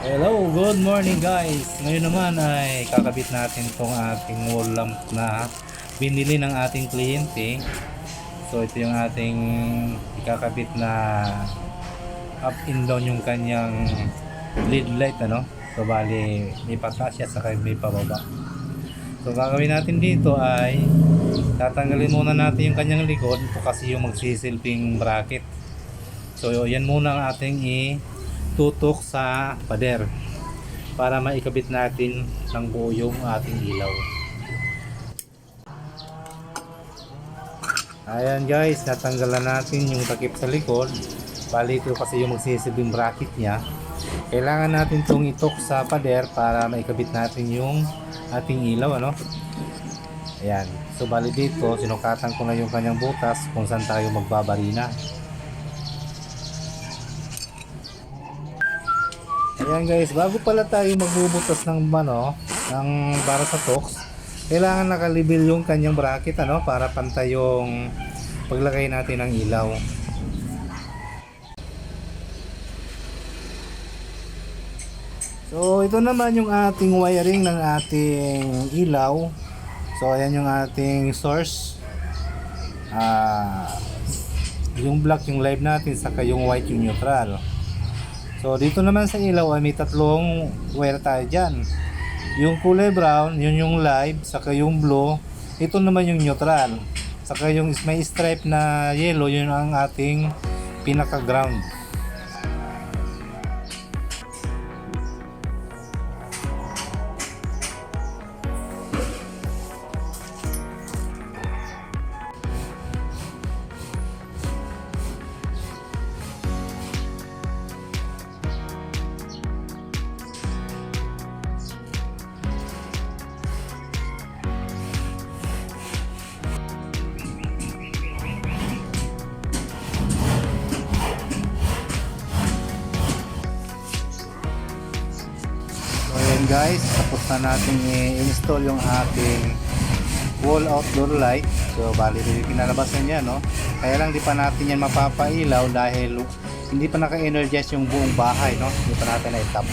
Hello, good morning guys. Ngayon naman ay kakabit natin tong ating wall lamp na binili ng ating kliyente. So ito yung ating ikakabit na up and down yung kanyang lead light, ano. So bali may pataas siya saka may pababa. So gagawin natin dito ay tatanggalin muna natin yung kanyang likod. Ito kasi yung magsisilbing bracket. So yan muna ang ating tutok sa pader para maikabit natin ng buo yung ating ilaw. Ayan guys, natanggalan natin yung takip sa likod. Bali ito kasi yung magsisilbing bracket nya. Kailangan natin itong itok sa pader para maikabit natin yung ating ilaw, ano. Ayan, so bali dito sinukatan ko na yung kanyang butas kung saan tayo magbabarina. Ayan guys, bago pala tayo magbubutas ng para sa tox, kailangan nakalibel yung kanyang bracket, ano, para pantay yung paglagay natin ng ilaw. So ito naman yung ating wiring ng ating ilaw. So ayan yung ating source. Yung black yung live natin, saka yung white yung neutral. So dito naman sa ilaw ay may tatlong wire tayo dyan. Yung kulay brown, yun yung live, saka yung blue, ito naman yung neutral. Saka yung may stripe na yellow, yun ang ating pinaka ground. Guys, tapos na natin i-install yung ating wall outdoor light. So bali kinalabasan niya, no. Kaya lang di pa natin yan mapapailaw dahil hindi pa naka-energize yung buong bahay, no. Hindi pa natin na-tap.